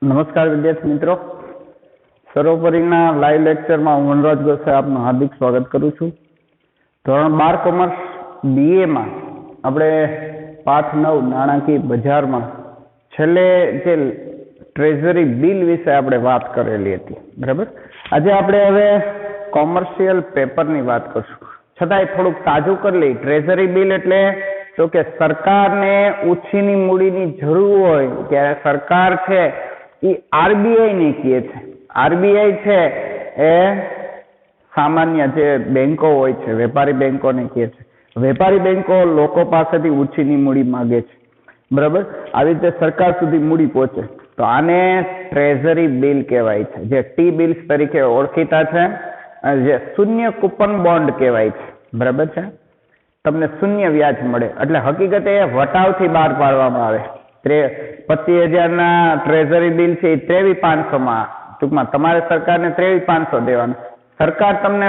નમસ્કાર વિદ્યાર્થી મિત્રો, સર્વોપરીના લાઈવ લેક્ચરમાં હું વનરાજ ગોસાઈ આપનું હાર્દિક સ્વાગત કરું છું. ધોરણ 12 કોમર્સ બીએમાં આપણે પાઠ 9 નાણાકીય બજારમાં છેલ્લે જે ટ્રેઝરી બિલ વિશે આપણે વાત કરેલી હતી. બરાબર, આજે આપણે હવે કોમર્શિયલ પેપરની વાત કરશું. છતાંય થોડુંક તાજું કરી લઈએ. ટ્રેઝરી બિલ એટલે તો કે સરકારને ઉછીની મૂડીની જરૂર હોય ત્યારે સરકાર છે એ આરબીઆઈ ને કહે છે. આરબીઆઈ છે એ સામાન્ય જે બેંકો હોય છે, વેપારી બેંકોને કહે છે. વેપારી બેંકો લોકો પાસેથી ઉછીની મૂડી માગે છે. બરાબર, આવી રીતે સરકાર સુધી મૂડી પહોંચે તો આને ટ્રેઝરી બિલ કહેવાય છે, જે ટી બિલ્સ તરીકે ઓળખીતા છે, જે શૂન્ય કૂપન બોન્ડ કહેવાય છે. બરાબર છે, તમને શૂન્ય વ્યાજ મળે એટલે હકીકતે એ વટાવથી બહાર પાડવામાં આવે. 25,000 ટ્રેઝરી બિલ છે એ 23,500 ટૂંકમાં તમારે સરકારને 23,500 દેવાનું. સરકાર તમને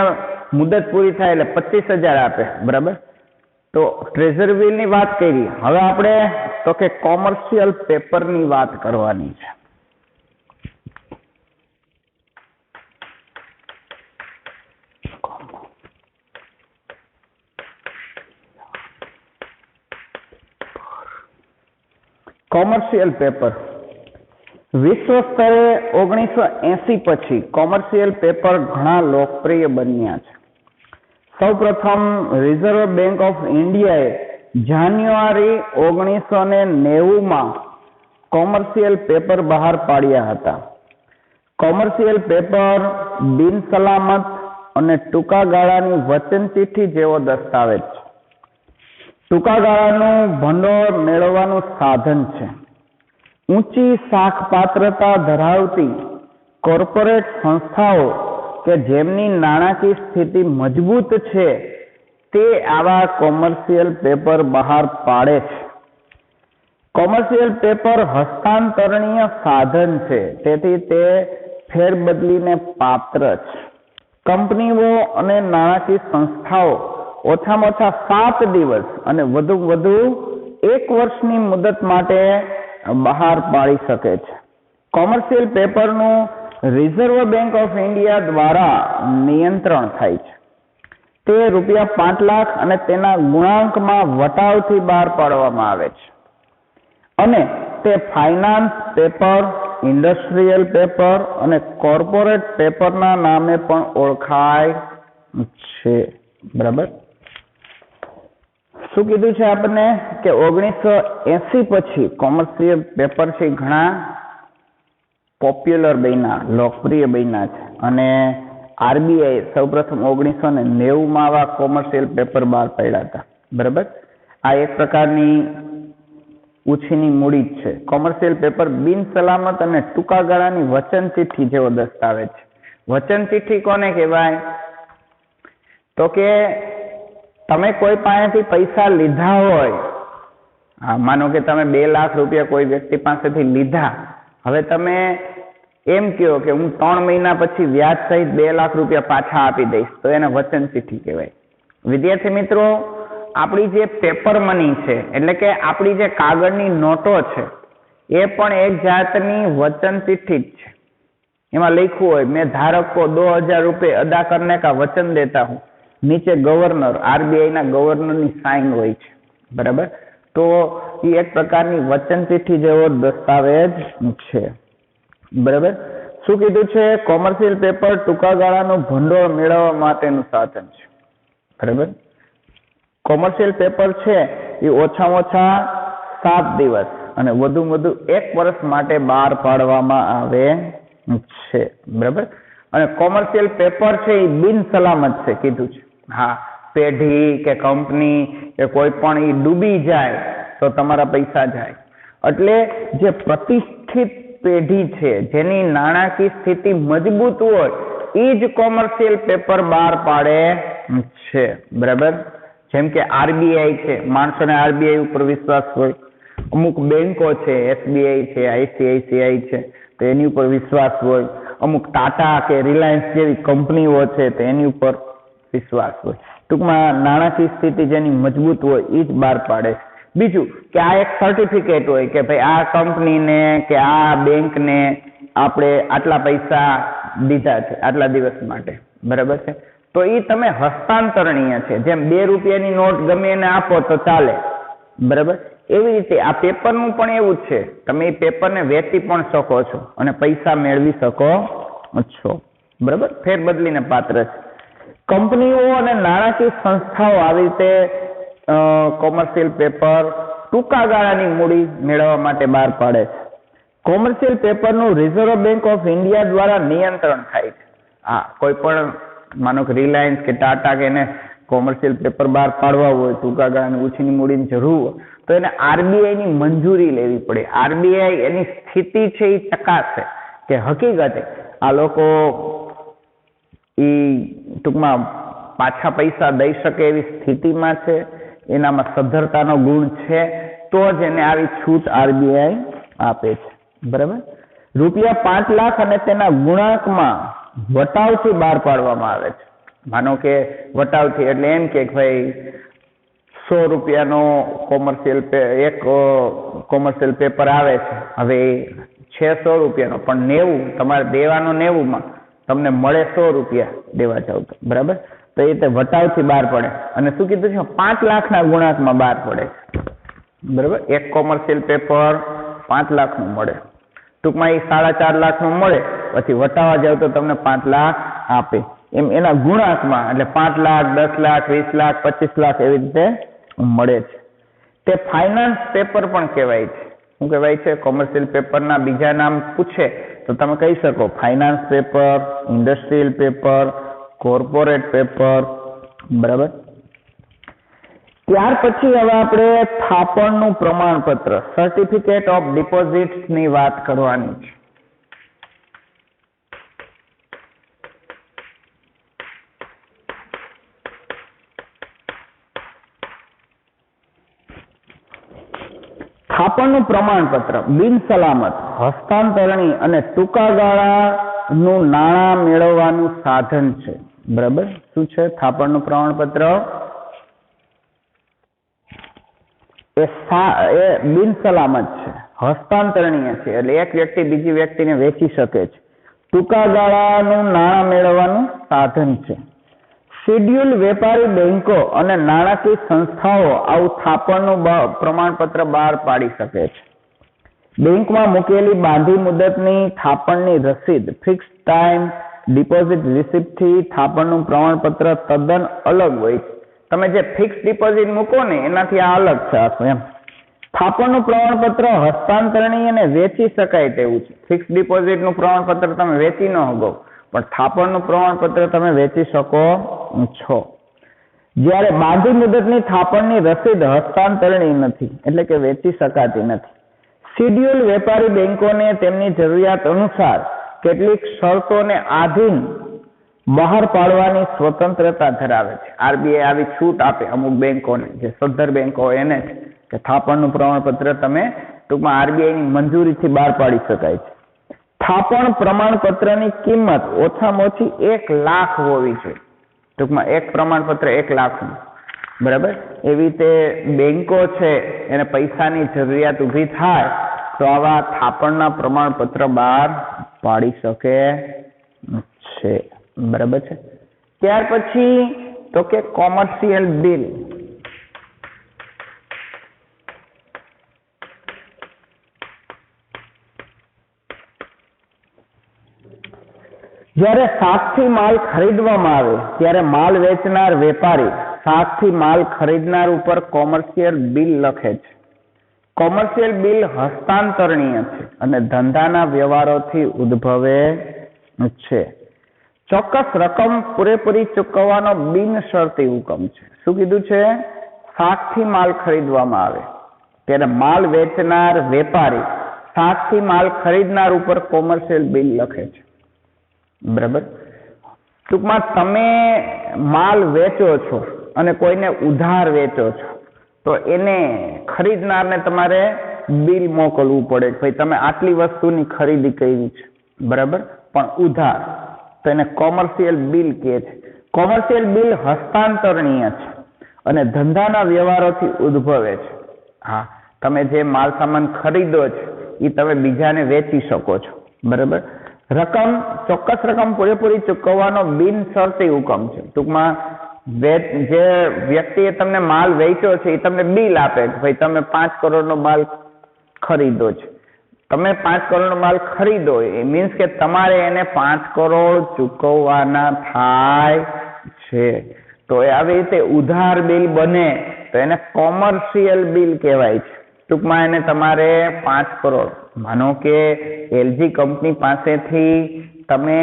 મુદત પૂરી થાય એટલે 25,000 આપે. બરાબર, તો ટ્રેઝરી બિલ ની વાત કરી. હવે આપણે તો કે કોમર્શિયલ પેપર ની વાત કરવાની છે. કોમર્શિયલ પેપર વિશ્વ સ્તરે 1980 પછી કોમર્શિયલ પેપર ઘણા લોકપ્રિય બન્યા છે. સૌપ્રથમ રિઝર્વ બેંક ઓફ ઇન્ડિયાએ જાન્યુઆરી 1990માં કોમર્શિયલ પેપર બહાર પાડ્યા હતા. કોમર્શિયલ પેપર બિનસલામત અને ટૂંકા ગાળાની વચનચીઠ્ઠી જેવો દસ્તાવેજ છે. ટૂંકા ગાળાનું ભંડોળ મેળવવાનું સાધન છે. ઊંચી શાખપાત્રતા ધરાવતી કોર્પોરેટ સંસ્થાઓ કે જેમની નાણાકીય સ્થિતિ મજબૂત છે તે આવા કોમર્શિયલ પેપર બહાર પાડે છે. કોમર્શિયલ પેપર હસ્તાંતરણીય સાધન છે, તેથી તે ફેરબદલીને પાત્ર છે. કંપનીઓ અને નાણાકીય સંસ્થાઓ ઓછામાં ઓછા 7 દિવસ અને વધુ 1 વર્ષની મુદત માટે બહાર પાડી શકે છે. કોમર્શિયલ પેપરનું રિઝર્વ બેંક ઓફ ઇન્ડિયા દ્વારા નિયંત્રણ થાય છે. તે ₹5 લાખ અને તેના ગુણાંકમાં વટાવથી બહાર પાડવામાં આવે છે અને તે ફાઇનાન્સ પેપર, ઇન્ડસ્ટ્રીયલ પેપર અને કોર્પોરેટ પેપરના નામે પણ ઓળખાય છે. બરાબર, શું કીધું છે આપણને કે 1980 પછી કોમર્શિયલ પેપર છે ઘણા પોપ્યુલર બન્યા, લોકપ્રિય બન્યા છે અને આરબીઆઈ સૌપ્રથમ 1990માં આવા કોમર્શિયલ પેપર બહાર પાડ્યા હતા. બરાબર, આ એક પ્રકારની ઉછીની મૂડી જ છે. કોમર્શિયલ પેપર બિનસલામત અને ટૂંકા ગાળાની વચનચીઠ્ઠી જેવો દસ્તાવેજ છે. વચનચીઠ્ઠી કોને કહેવાય? તો કે તમે કોઈ પાસેથી પૈસા લીધા હોય, માનો કે તમે 2 લાખ રૂપિયા કોઈ વ્યક્તિ પાસેથી લીધા, હવે તમે એમ કહો કે હું 3 મહિના પછી વ્યાજ સહિત 2 લાખ રૂપિયા પાછા આપી દઈશ, તો એને વચનચીઠ્ઠી કહેવાય. વિદ્યાર્થી મિત્રો, આપણી જે પેપર મની છે એટલે કે આપણી જે કાગળની નોટો છે એ પણ એક જાતની વચનચીઠ્ઠી જ છે. એમાં લખ્યું હોય મેં धारक को 2,000 रुपये अदा करने का वचन देता हूँ. નીચે ગવર્નર, આરબીઆઈ ના ગવર્નરની સાઇન હોય છે. બરાબર, તો એ એક પ્રકારની વચનચીઠ્ઠી જેવો દસ્તાવેજ છે. બરાબર, શું કીધું છે? કોમર્શિયલ પેપર ટૂંકા ગાળાનું ભંડોળ મેળવવા માટેનું સાધન છે. બરાબર, કોમર્શિયલ પેપર છે એ ઓછામાં ઓછા 7 દિવસ અને વધુ 1 વર્ષ માટે બહાર પાડવામાં આવે છે. બરાબર, અને કોમર્શિયલ પેપર છે એ બિનસલામત છે કીધું છે. હા, પેઢી કે કંપની કે કોઈ પણ એ ડૂબી જાય તો તમારા પૈસા જાય. એટલે જે પ્રતિષ્ઠિત પેઢી છે, જેની નાણાકીય સ્થિતિ મજબૂત હોય, એ જ કોમર્શિયલ પેપર બહાર પાડે છે. બરાબર, જેમ કે આરબીઆઈ છે, માણસોને આરબીઆઈ ઉપર વિશ્વાસ હોય. અમુક બેંકો છે, એસબીઆઈ છે, આઈસીઆઈસીઆઈ છે, તો એની ઉપર વિશ્વાસ હોય. અમુક ટાટા કે રિલાયન્સ જેવી કંપનીઓ છે તો એની ઉપર વિશ્વાસ હોય. ટૂંકમાં નાણાકીય સ્થિતિ જેની મજબૂત હોય એ જ બહાર પાડે. બીજું કે આ એક સર્ટિફિકેટ હોય કે ભાઈ આ કંપનીને કે આ બેંકને આપણે આટલા પૈસા દીધા છે આટલા દિવસ માટે, બરાબર છે, તો એ તમે હસ્તાંતરણીય છે. જેમ 2 રૂપિયાની નોટ ગમે એને આપો તો ચાલે, બરાબર. એવી રીતે આ પેપરનું પણ એવું જ છે. તમે એ પેપરને વેચી પણ શકો છો અને પૈસા મેળવી શકો છો, બરાબર. ફેર બદલીને પાત્ર છે. કંપનીઓ અને નાણાકીય સંસ્થાઓ આવી રીતે કોમર્શિયલ પેપર ટૂંકા ગાળાની મૂડી મેળવવા માટે બહાર પાડે છે. કોમર્શિયલ પેપરનું રિઝર્વ બેંક ઓફ ઇન્ડિયા દ્વારા નિયંત્રણ થાય છે. હા, કોઈ પણ માનો કે રિલાયન્સ કે ટાટા કે એને કોમર્શિયલ પેપર બહાર પાડવા હોય, ટૂંકા ગાળાની ઓછીની મૂડીની જરૂર હોય, તો એને આરબીઆઈની મંજૂરી લેવી પડે. આરબીઆઈ એની સ્થિતિ છે એ ચકાસે કે હકીકતે આ લોકો એ ટૂંકમાં પાછા પૈસા દઈ શકે એવી સ્થિતિમાં છે, એનામાં સદ્ધરતાનો ગુણ છે, તો જ એને આવી છૂટ આરબીઆઈ આપે છે, બરાબર. રૂપિયા 5 લાખ અને તેના ગુણાંકમાં વટાવથી બહાર પાડવામાં આવે છે. માનો કે વટાવથી એટલે એમ કે ભાઈ 100 રૂપિયાનો કોમર્શિયલ પેપર આવે છે, હવે છે 100 રૂપિયાનો, પણ 90 તમારે દેવાનો 90માં તમને મળે 100 રૂપિયા દેવા જાવ તો, બરાબર. તો એ રીતે વટાવથી બહાર પડે. અને શું કીધું છે? 5 લાખના ગુણાંકમાં બહાર પડે, બરાબર. એક કોમર્શિયલ પેપર 5 લાખનું મળે, ટૂંકમાં એ 4.5 લાખનું મળે, પછી વટાવા જાવ તો તમને 5 લાખ આપે, એમ એના ગુણાંકમાં, એટલે 5 લાખ 10 લાખ 20 લાખ 25 લાખ એવી રીતે મળે છે. તે ફાઇનાન્સ પેપર પણ કહેવાય છે. શું કહેવાય છે? કોમર્શિયલ પેપરના બીજા નામ પૂછે તો તમે કહી શકો finance paper, industrial paper, corporate paper, બરાબર. ત્યાર પછી હવે આપણે થાપણનું પ્રમાણપત્ર, સર્ટિફિકેટ ઓફ ડિપોઝિટ્સ ની વાત કરવાની છે. થાપણનું પ્રમાણપત્ર બિનસલામત, હસ્તાંતરણી અને ટૂંકા ગાળાનું નાણાં મેળવવાનું સાધન છે, બરાબર. શું છે થાપણનું પ્રમાણપત્ર? એ બિનસલામત છે, હસ્તાંતરણીય છે, એટલે એક વ્યક્તિ બીજી વ્યક્તિને વેચી શકે છે. ટૂંકા ગાળાનું નાણાં મેળવવાનું સાધન છે. શેડ્યુલ વેપારી બેંકો અને નાણાકીય સંસ્થાઓ આવું થાપણનું પ્રમાણપત્ર બહાર પાડી શકે છે. બેંકમાં મૂકેલી બાંધી મુદતની થાપણની રસીદ, ફિક્સ ટાઈમ ડિપોઝિટ રિસિપ્ટથી થાપણનું પ્રમાણપત્ર તદ્દન અલગ હોય છે. તમે જે ફિક્સ ડિપોઝિટ મૂકો ને એનાથી આ અલગ છે આખું એમ. થાપણનું પ્રમાણપત્ર હસ્તાંતરણીય અને વેચી શકાય તેવું છે. ફિક્સ ડિપોઝિટનું પ્રમાણપત્ર તમે વેચી ન શકો, પણ થાપણનું પ્રમાણપત્ર તમે વેચી શકો છો. જ્યારે બાંધી મુદતની થાપણની રસીદ હસ્તાંતરણી નથી, એટલે કે વેચી શકાતી નથી. શેડ્યુલ વેપારી બેંકોને તેમની જરૂરિયાત અનુસાર કેટલીક શરતોને આધીન બહાર પાડવાની સ્વતંત્રતા ધરાવે છે. આરબીઆઈ આવી છૂટ આપે અમુક બેંકોને, જે સદ્ધર બેંકો હોય એને, કે થાપણનું પ્રમાણપત્ર તમે ટૂંકમાં આરબીઆઈની મંજૂરીથી બહાર પાડી શકાય છે. થાપણ પ્રમાણપત્રની કિંમત ઓછામાં ઓછી 1 લાખ હોવી જોઈએ. ટૂંકમાં એક પ્રમાણપત્ર 1 લાખનું, બરાબર. એવી રીતે બેંકો છે એને પૈસાની જરૂરિયાત ઊભી થાય તો આવા થાપણના પ્રમાણપત્ર બહાર પાડી શકે છે, બરાબર છે. ત્યાર પછી તો કે કોમર્શિયલ બિલ. જ્યારે શાકથી માલ ખરીદવામાં આવે ત્યારે માલ વેચનાર વેપારી શાકથી માલ ખરીદનાર ઉપર કોમર્શિયલ બિલ લખે છે. કોમર્શિયલ બિલ હસ્તાંતરણીય છે અને ધંધાના વ્યવહારોથી ઉદ્ભવે છે. ચોક્કસ રકમ પૂરેપૂરી ચૂકવવાનો બિનશરતી હુકમ છે. શું કીધું છે? શાકથી માલ ખરીદવામાં આવે ત્યારે માલ વેચનાર વેપારી શાકથી માલ ખરીદનાર ઉપર કોમર્શિયલ બિલ લખે છે, બરાબર. ટૂંકમાં તમે માલ વેચો છો અને કોઈને ઉધાર વેચો છો તો એને ખરીદનારને તમારે બિલ મોકલવું પડે કે ભાઈ તમે આટલી વસ્તુની ખરીદી કરી છે, બરાબર, પણ ઉધાર, તો એને કોમર્શિયલ બિલ કહે છે. કોમર્શિયલ બિલ હસ્તાંતરણીય છે અને ધંધાના વ્યવહારોથી ઉદ્ભવે છે. હા, તમે જે માલ સામાન ખરીદો છો એ તમે બીજાને વેચી શકો છો, બરાબર. રકમ ચોક્કસ રકમ પૂરેપૂરી ચૂકવવાનો બિનશરતી હુકમ છે. ટૂંકમાં જે વ્યક્તિએ તમને માલ વેચ્યો છે એ તમને બિલ આપે કે ભાઈ તમે 5 કરોડનો માલ ખરીદો છો. તમે 5 કરોડનો માલ ખરીદો એ મીન્સ કે તમારે એને 5 કરોડ ચૂકવવાના થાય છે. તો આવી રીતે ઉધાર બિલ બને તો એને કોમર્શિયલ બિલ કહેવાય છે. ટૂંકમાં એને તમારે 5 કરોડ, માનો કે એલજી કંપની પાસેથી તમે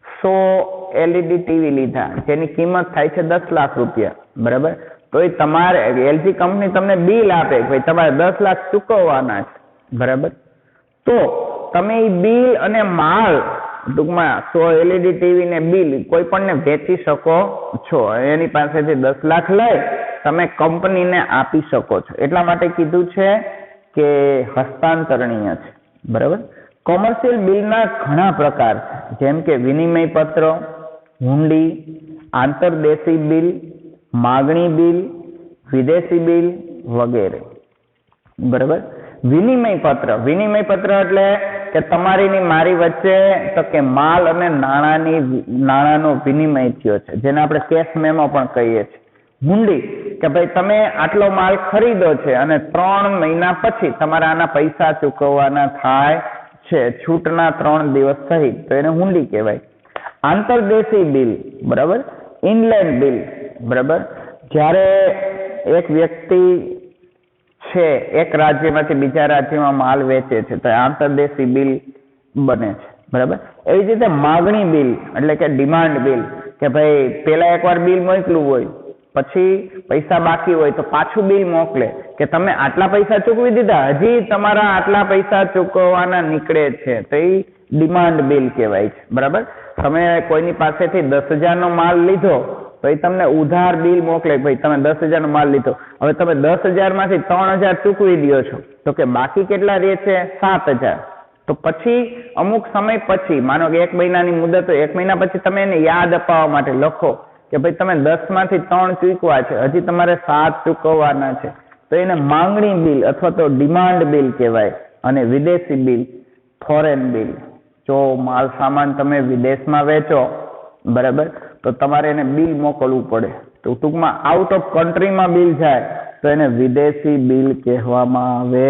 100 LED ટીવી લીધા જેની કિંમત થાય છે 10 લાખ રૂપિયા, બરાબર. તો એ તમારે એલજી કંપની તમને બિલ આપે કે ભાઈ તમારે 10 લાખ ચૂકવવાના છે, બરાબર. તો તમે એ બિલ અને માલ ટૂંકમાં 100 LED ટીવી ને બિલ કોઈ પણને વેચી શકો છો. એની પાસેથી 10 લાખ લઈ તમે કંપનીને આપી શકો છો. એટલા માટે કીધું છે કે હસ્તાંતરણીય છે, બરાબર. કોમર્શિયલ બિલના ઘણા પ્રકાર છે, જેમ કે વિનિમય પત્ર, હુંડી, આંતરદેશી બિલ, માગણી બિલ, વિદેશી બિલ વગેરે, બરાબર. વિનિમય પત્ર એટલે કે તમારી ની મારી વચ્ચે તો કે માલ અને નાણાંનો વિનિમય થયો છે, જેને આપણે કેશ મેમો પણ કહીએ છીએ. હુંડી કે ભાઈ તમે આટલો માલ ખરીદો છે અને 3 મહિના પછી તમારે આના પૈસા ચૂકવવાના થાય છે, છૂટના 3 દિવસ સહિત, તો એને હુંડી કહેવાય. આંતરદેશી બિલ, બરાબર. ઇનલેન્ડ બિલ, બરાબર. જ્યારે એક વ્યક્તિ છે એક રાજ્યમાંથી બીજા રાજ્યમાં માલ વેચે છે તો આંતરદેશી બિલ બને છે, બરાબર. એવી જ રીતે માગણી બિલ એટલે કે ડિમાન્ડ બિલ કે ભાઈ પેલા એકવાર બિલ મોકલું હોય પછી પૈસા બાકી હોય તો પાછું બિલ મોકલે કે તમે આટલા પૈસા ચૂકવી દીધા, હજી તમારા આટલા પૈસા ચૂકવવાના નીકળે છે, તો એ ડિમાન્ડ બિલ કહેવાય છે, બરાબર. તમે કોઈની પાસેથી 10,000નો માલ લીધો તો એ તમને ઉધાર બિલ મોકલે ભાઈ તમે 10,000નો માલ લીધો, હવે તમે 10,000માંથી 3,000 ચૂકવી દો છો તો કે બાકી કેટલા રહે છે? 7,000. તો પછી અમુક સમય પછી, માનો કે 1 મહિનાની મુદત હોય, 1 મહિના પછી તમે એને યાદ અપાવવા માટે લખો કે ભાઈ તમે 10માંથી 3 ચૂકવા છે, હજી તમારે 7 ચૂકવવાના છે, તો એને માંગણી બિલ અથવા તો ડિમાન્ડ બિલ કહેવાય. અને વિદેશી બિલ, ફોરેન બિલ, જો માલ સામાન તમે વિદેશમાં વેચો, બરાબર, તો તમારે એને બિલ મોકલવું પડે, તો ટૂંકમાં આઉટ ઓફ કન્ટ્રીમાં બિલ જાય તો એને વિદેશી બિલ કહેવામાં આવે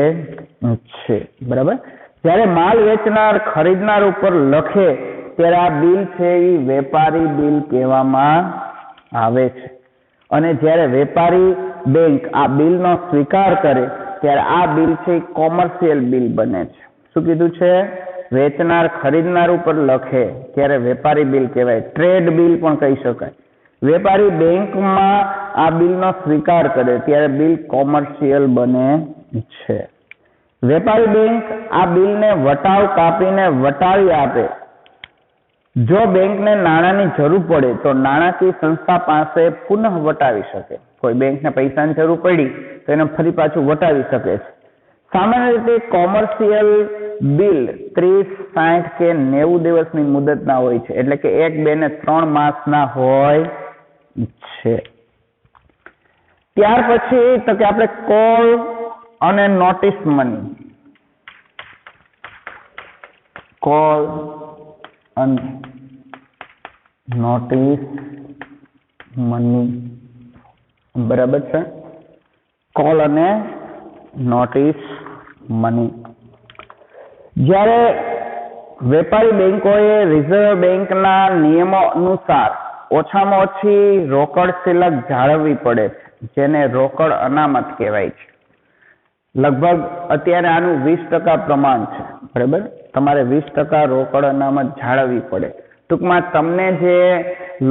છે, બરાબર. જ્યારે માલ વેચનાર ખરીદનાર ઉપર લખે ત્યારે આ બિલ છે એ વેપારી બિલ કહેવામાં આવે છે. અને જ્યારે વેપારી બેંક આ બિલનો સ્વીકાર કરે ત્યારે આ બિલ છે એ કોમર્શિયલ બિલ બને છે. શું કીધું છે? વેચનાર ખરીદનાર ઉપર લખે ત્યારે વેપારી બિલ કહેવાય. ટ્રેડ બિલ પણ કહી શકાય. વેપારી બેંકમાં આ બિલનો સ્વીકાર કરે ત્યારે બિલ કોમર્શિયલ બને છે. વેપારી બેંક આ બિલને વટાવ કાપીને વટાવી આપે. જો બેંકને નાણાંની જરૂર પડે તો નાણાકીય સંસ્થા પાસે પુનઃ વટાવી શકે. કોઈ બેંકને પૈસાની જરૂર પડી તો એને ફરી પાછું વટાવી શકે છે. સામાન્ય રીતે કોમર્શિયલ બિલ 30, 60 કે 90 દિવસની મુદતના હોય છે, એટલે કે 1, 2 ને 3 માસના હોય છે. ત્યાર પછી તો કે આપણે કોલ અને નોટિસ મની, કોલ અને નોટિસ મની, બરાબર છે. કોલ અને નોટિસ મની. જ્યારે વેપારી બેંકોએ રિઝર્વ બેંકના નિયમો અનુસાર ઓછામાં ઓછી રોકડ શિલક જાળવવી પડે છે, જેને રોકડ અનામત કહેવાય છે. લગભગ અત્યારે આનું 20% પ્રમાણ છે, બરાબર. તમારે 20% રોકડ અનામત જાળવવી પડે. ટૂંકમાં તમને જે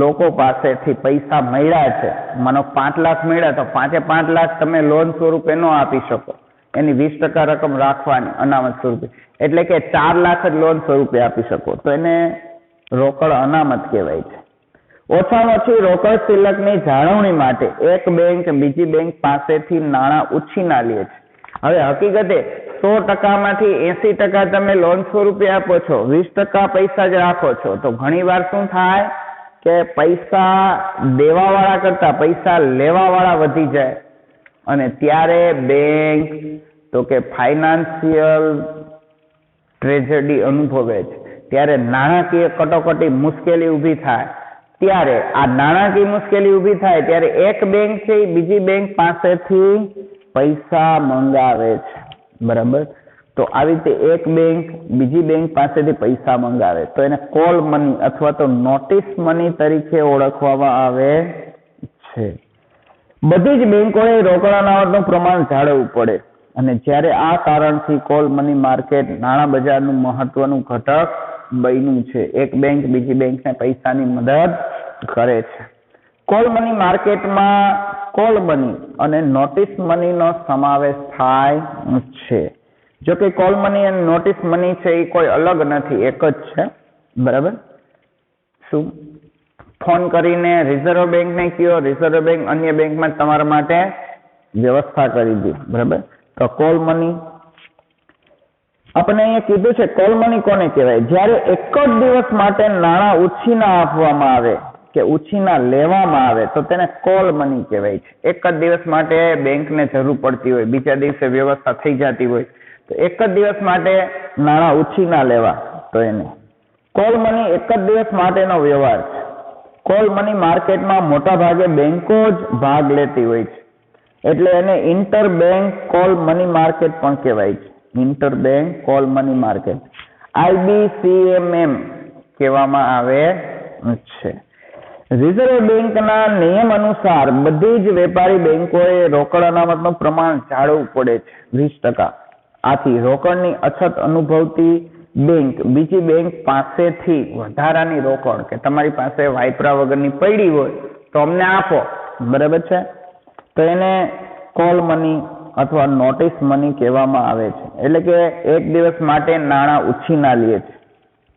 લોકો પાસેથી પૈસા મળ્યા છે, માનો 5 લાખ મળ્યા તો 5 લાખ તમે લોન સ્વરૂપે ન આપી શકો, એની 20% રકમ રાખવાની અનામત સ્વરૂપે, એટલે કે 4 લાખ જ લોન સ્વરૂપે આપી શકો, તો એને રોકડ અનામત કહેવાય છે. ઓછામાં ઓછી રોકડ શિલકની જાળવણી માટે એક બેંક બીજી બેંક પાસેથી નાણાં ઉછીના લે છે. હવે હકીકતે 100% માંથી 80% તમે લોન સ્વરૂપે આપો છો, 20% પૈસા જ રાખો છો, તો ઘણી વાર શું થાય કે પૈસા દેવાવાળા કરતા પૈસા લેવાવાળા વધી જાય, અને ત્યારે બેંક તો કે ફાઇનાન્શિયલ ટ્રેજેડી અનુભવે છે, ત્યારે નાણાકીય કટોકટી મુશ્કેલી ઊભી થાય, ત્યારે આ નાણાકીય મુશ્કેલી ઊભી થાય ત્યારે એક બેંક છે એ બીજી બેંક પાસેથી પૈસા મંગાવે છે, બરાબર. તો આવી રીતે એક બેંક બીજી બેંક પાસેથી પૈસા મંગાવે તો એને કોલ મની અથવા તો નોટિસ મની તરીકે ઓળખવામાં આવે છે. બધી જ બેંકોએ રોકડ અનામતનું પ્રમાણ જાળવવું પડે અને જ્યારે આ કારણથી કોલ મની માર્કેટ નાણાં બજારનું મહત્વનું ઘટક બન્યું છે. એક બેંક બીજી બેંકને પૈસાની મદદ કરે છે. કોલ મની માર્કેટમાં કોલ મની અને નોટિસ મનીનો સમાવેશ થાય છે. જો કે કોલ મની અને નોટિસ મની છે એ કોઈ અલગ નથી, એક જ છે, બરાબર. શું ફોન કરીને રિઝર્વ બેંકને કહો, રિઝર્વ બેંક અન્ય બેંકમાં તમારા માટે વ્યવસ્થા કરી દે, બરાબર. તો કોલ મની આપણે અહીંયા કીધું છે. કોલ મની કોને કહેવાય? જ્યારે એક જ દિવસ માટે નાણાં ઉછીના આપવામાં આવે કે ઉછીના લેવામાં આવે તો તેને કોલ મની કહેવાય છે. એક જ દિવસ માટે બેંકને જરૂર પડતી હોય, બીજા દિવસે વ્યવસ્થા થઈ જતી હોય, તો એક જ દિવસ માટે નાણાં ઉછીના લેવા તો એને કોલ મની એક જ દિવસ માટેનો વ્યવહાર છે. કોલ મની માર્કેટમાં મોટા ભાગે બેંકો જ ભાગ લેતી હોય છે, એટલે એને inter bank call money market પણ કહેવાય છે. Inter bank call money market IBCMM કહેવામાં આવે છે. રિઝર્વ બેંકના નિયમ અનુસાર બધી જ વેપારી બેંકોએ રોકડ અનામતનું પ્રમાણ જાળવવું પડે છે, 20%. આથી રોકડની અછત અનુભવતી બેંક બીજી બેંક પાસેથી વધારાની રોકડ કે તમારી પાસે વાયપરા વગરની પડી હોય તો અમને આપો, બરાબર છે, તો એને કોલ મની અથવા નોટિસ મની કહેવામાં આવે છે. એટલે કે એક દિવસ માટે નાણાં ઉછીના લે છે,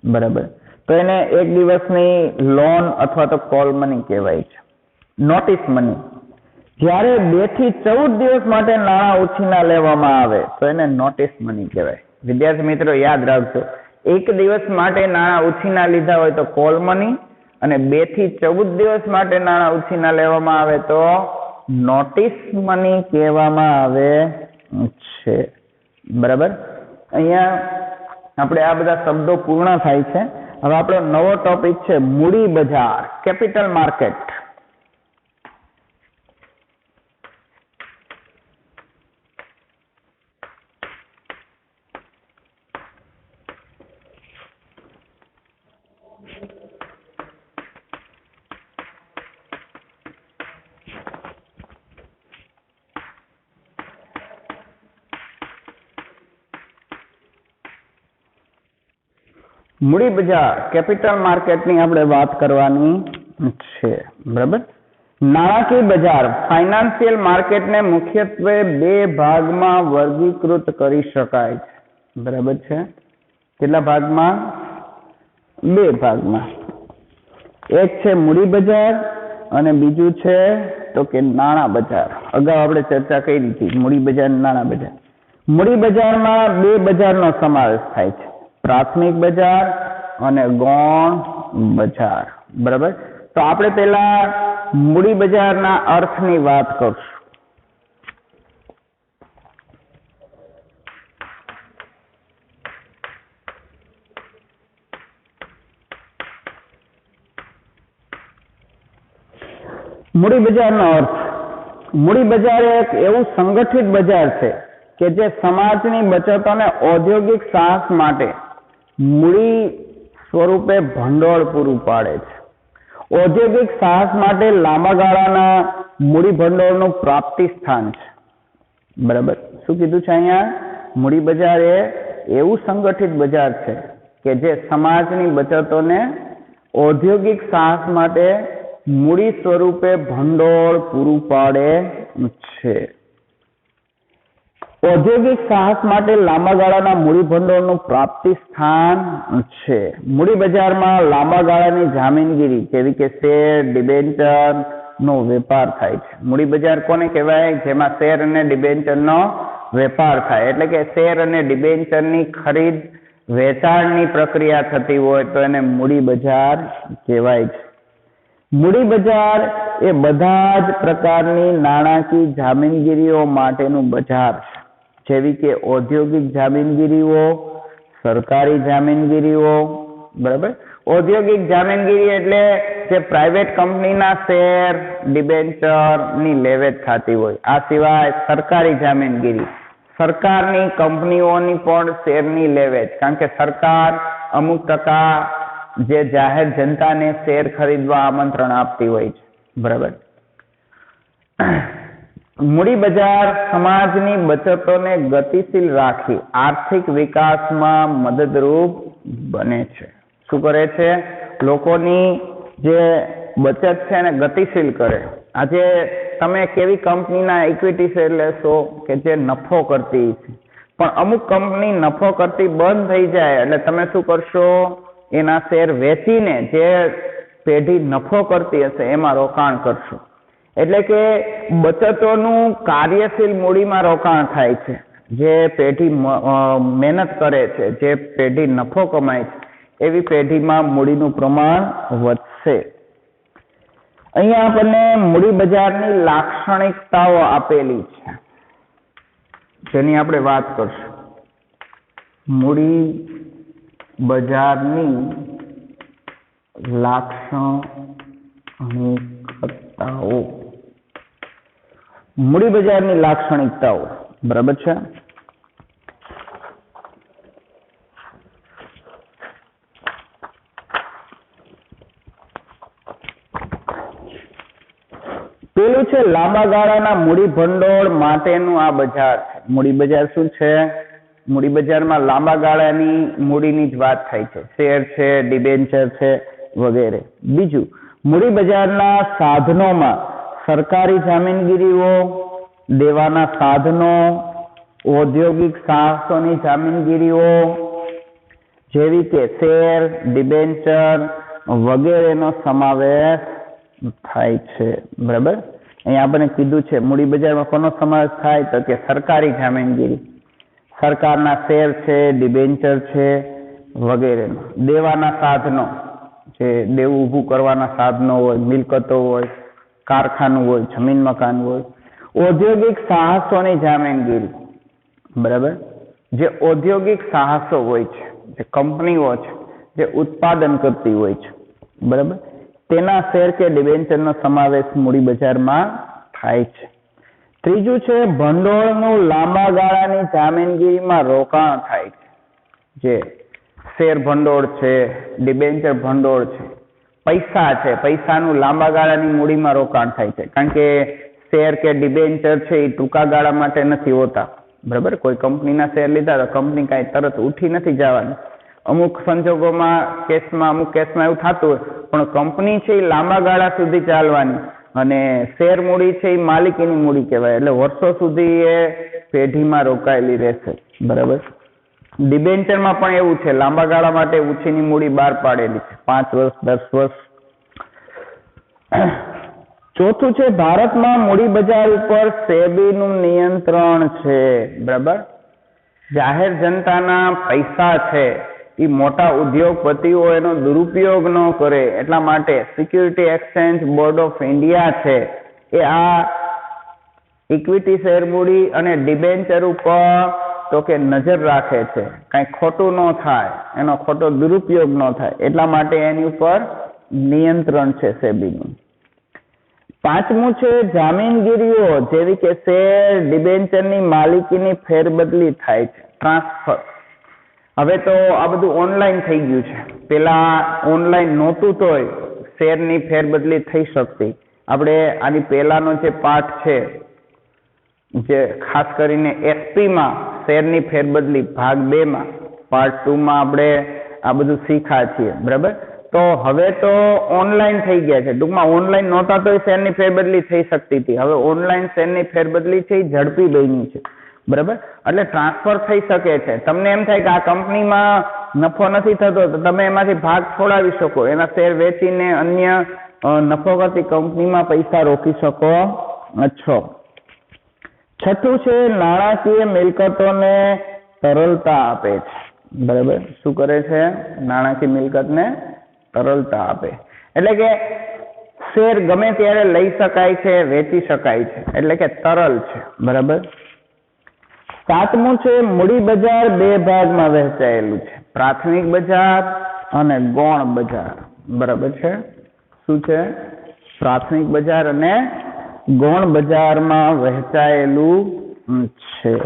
બરાબર, તો એને એક દિવસની લોન અથવા તો કોલ મની કહેવાય છે. નોટિસ મની જ્યારે 2 થી 14 દિવસ માટે નાણાં ઉછીના લેવામાં આવે તો એને નોટિસ મની કહેવાય. વિદ્યાર્થી મિત્રો યાદ રાખજો, એક દિવસ માટે નાણાં ઉછીના લીધા હોય તો કોલ મની અને 2 થી 14 દિવસ માટે નાણાં ઉછીના લેવામાં આવે તો નોટિસ મની કહેવામાં આવે છે, બરાબર. અહીંયા આપણે આ બધા શબ્દો પૂર્ણ થાય છે. હવે આપણો નવો ટોપિક છે મૂડી બજાર, કેપિટલ માર્કેટ. મૂડી બજાર કેપિટલ માર્કેટની આપણે વાત કરવાની છે, બરાબર. નાણાકીય બજાર ફાઇનાન્શિયલ માર્કેટને મુખ્યત્વે 2 ભાગમાં વર્ગીકૃત કરી શકાય છે, બરાબર છે. કેટલા ભાગમાં? 2 ભાગમાં. એક છે મૂડી બજાર અને બીજું છે તો કે નાણાં બજાર. અગાઉ આપણે ચર્ચા કરી હતી મૂડી બજાર અને નાણાં બજાર. મૂડી બજારમાં 2 બજારનો સમાવેશ થાય છે, પ્રાથમિક બજાર અને ગૌણ બજાર, બરાબર. તો આપણે પહેલા મૂડી બજારના અર્થની વાત કરશું. મૂડી બજારનો અર્થ: મૂડી બજાર એક એવું સંગઠિત બજાર છે કે જે સમાજની બચતોને ઔદ્યોગિક સાહસ માટે મૂડી સ્વરૂપે ભંડોળ પૂરું પાડે છે. ઔદ્યોગિક સાહસ માટે લાંબા ગાળાના મૂડી ભંડોળનું પ્રાપ્તિ સ્થાન છે, બરાબર. શું કીધું છે અહીંયા? મૂડી બજાર એ એવું સંગઠિત બજાર છે કે જે સમાજની બચતોને ઔદ્યોગિક સાહસ માટે મૂડી સ્વરૂપે ભંડોળ પૂરું પાડે છે. ઔદ્યોગિક સાહસ માટે લાંબા ગાળાના મૂડી ભંડોળનું પ્રાપ્તિ સ્થાન છે. મૂડી બજારમાં લાંબા ગાળાની જામીનગીરી જેવી કે શેર, ડિબેન્ચર નો વેપાર થાય છે. મૂડી બજાર કોને કહેવાય? જેમાં શેર અને ડિબેન્ચરનો વેપાર થાય, એટલે કે શેર અને ડિબેન્ચરની ખરીદ વેચાણની પ્રક્રિયા થતી હોય તો એને મૂડી બજાર કહેવાય છે. મૂડી બજાર એ બધા જ પ્રકારની નાણાકીય જામીનગીરીઓ માટેનું બજાર છે, જેવી કે ઔદ્યોગિક જામીનગીરીઓ, સરકારી જામીનગીરીઓ, બરાબર. ઔદ્યોગિક જામીનગીરી એટલે જે પ્રાઇવેટ કંપનીના શેર ડિબેન્ચર ની લેવેચ થતી હોય. આ સિવાય સરકારી જામીનગીરી, સરકારની કંપનીઓની પણ શેરની લેવેચ, કારણ કે સરકાર અમુક ટકા જે જાહેર જનતાને શેર ખરીદવા આમંત્રણ આપતી હોય છે, બરાબર. મૂડી બજાર સમાજની બચતોને ગતિશીલ રાખી આર્થિક વિકાસમાં મદદરૂપ બને છે. શું કરે છે? લોકોની જે બચત છે એને ગતિશીલ કરે. આજે તમે કેવી કંપનીના ઇક્વિટી શેર લેશો કે જે નફો કરતી છે, પણ અમુક કંપની નફો કરતી બંધ થઈ જાય એટલે તમે શું કરશો? એના શેર વેચીને જે પેઢી નફો કરતી હશે એમાં રોકાણ કરશો. એટલે કે બચતોનું કાર્યશીલ મૂડીમાં રોકાણ થાય છે. જે પેઢી મહેનત કરે છે, જે પેઢી નફો કમાય છે, એવી પેઢીમાં મૂડીનું પ્રમાણ વધશે. અહીંયા આપણને મૂડી બજારની લાક્ષણિકતાઓ આપેલી છે, જેની આપણે વાત કરશું. મૂડી બજારની લાક્ષણિકતાઓ, મૂડી બજારની લાક્ષણિકતાઓ, બરાબર છે. પેલું છે લાંબા ગાળાના મૂડી ભંડોળ માટેનું આ બજાર છે. મૂડી બજાર શું છે? મૂડી બજારમાં લાંબા ગાળાની મૂડીની જ વાત થાય છે. શેર છે, ડિબેન્ચર છે વગેરે. બીજું, મૂડી બજારના સાધનોમાં સરકારી જામીનગીરીઓ, દેવાના સાધનો, ઔદ્યોગિક સાહસોની જામીનગીરીઓ જેવી કે શેર, ડિબેન્ચર વગેરેનો સમાવેશ થાય છે, બરાબર. અહીંયા આપણે કીધું છે મૂડી બજારમાં કોનો સમાવેશ થાય? તો કે સરકારી જામીનગીરી, સરકારના શેર છે, ડિબેન્ચર છે વગેરેનો. દેવાના સાધનો, જે દેવું ઊભું કરવાના સાધનો હોય, મિલકતો હોય, કારખાનું હોય, જમીન મકાન હોય. ઔદ્યોગિક સાહસોની જામીનગીરી, બરાબર. જે ઔદ્યોગિક સાહસો હોય છે, જે કંપનીઓ છે જે ઉત્પાદન કરતી હોય છે, બરાબર, તેના શેર કે ડિબેન્ચરનો સમાવેશ મૂડી બજારમાં થાય છે. ત્રીજું છે ભંડોળનું લાંબા ગાળાની જામીનગીરીમાં રોકાણ થાય છે. જે શેર ભંડોળ છે, ડિબેન્ચર ભંડોળ છે, પૈસા છે, પૈસાનું લાંબા ગાળાની મૂડીમાં રોકાણ થાય છે. કારણ કે શેર કે ડિબેન્ચર છે એ ટૂંકા ગાળા માટે નથી હોતા, બરાબર. કોઈ કંપનીના શેર લીધા તો કંપની કાંઈ તરત ઉઠી નથી જવાની. અમુક સંજોગોમાં અમુક કેસમાં એવું થતું હોય, પણ કંપની છે એ લાંબા ગાળા સુધી ચાલવાની, અને શેર મૂડી છે એ માલિકીની મૂડી કહેવાય, એટલે વર્ષો સુધી એ પેઢીમાં રોકાયેલી રહેશે, બરાબર. ડિબેન્ચરમાં પણ એવું છે, લાંબા ગાળા માટે ઉછીની મૂડી બહાર પાડેલી છે, 5 વર્ષ 10 વર્ષ. ચોથું છે ભારતમાં મૂડી બજાર ઉપર સેબીનું નિયંત્રણ છે, બરાબર. જાહેર જનતાના પૈસા છે એ મોટા ઉદ્યોગપતિઓ એનો દુરુપયોગ ન કરે એટલા માટે security exchange board of India છે એ આ ઇક્વિટી શેર મૂડી અને ડિબેન્ચર ઉપર તો કે નજર રાખે છે, કંઈ ખોટું ન થાય, એનો ખોટો દુરુપયોગ ન થાય એટલા માટે એની ઉપર નિયંત્રણ છે સેબીનું. પાંચમું છે જામીનગીરીઓ જેવી કે શેર, ડિબેન્ચરની માલિકીની ફેરબદલી થાય છે, ટ્રાન્સફર. હવે તો આ બધું ઓનલાઈન થઈ ગયું છે. પેલા ઓનલાઈન નહોતું તોય શેરની ફેરબદલી થઈ શકતી. આપણે આની પહેલાનો જે પાઠ છે, જે ખાસ કરીને એસપીમાં શેરની ફેરબદલી ભાગ 2માં, પાર્ટ 2માં આપણે આ બધું શીખ્યા છીએ, બરાબર. તો હવે તો ઓનલાઈન થઈ ગયા છે. ટૂંકમાં ઓનલાઈન નહોતા તો શેરની ફેરબદલી થઈ શકતી હતી. હવે ઓનલાઈન શેરની ફેરબદલી છે એ ઝડપી બની છે, બરાબર. એટલે ટ્રાન્સફર થઈ શકે છે. તમને એમ થાય કે આ કંપનીમાં નફો નથી થતો તો તમે એમાંથી ભાગ છોડાવી શકો, એના શેર વેચીને અન્ય નફો કરતી કંપનીમાં પૈસા રોકી શકો છો. છઠ્ઠું છે નાણાકીય મિલકતોને તરલતા આપે છે, બરાબર. શું કરે છે? નાણાકીય મિલકતને તરલતા આપે. એટલે કે શેર ગમે ત્યારે લઈ શકાય છે, વેચી શકાય છે, એટલે કે તરલ છે, બરાબર. સાતમું છે મૂડી બજાર બે ભાગમાં વહેંચાયેલું છે, પ્રાથમિક બજાર અને ગૌણ બજાર. બરાબર છે. શું છે? પ્રાથમિક બજાર અને ગૌણ બજારમાં વહેંચાયેલું છે.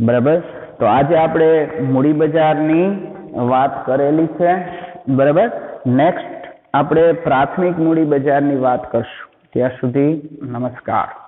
બરાબર. તો આજે આપણે મૂડી બજારની વાત કરેલી છે. બરાબર. નેક્સ્ટ આપણે પ્રાથમિક મૂડી બજારની વાત કરશું. ત્યાં સુધી નમસ્કાર.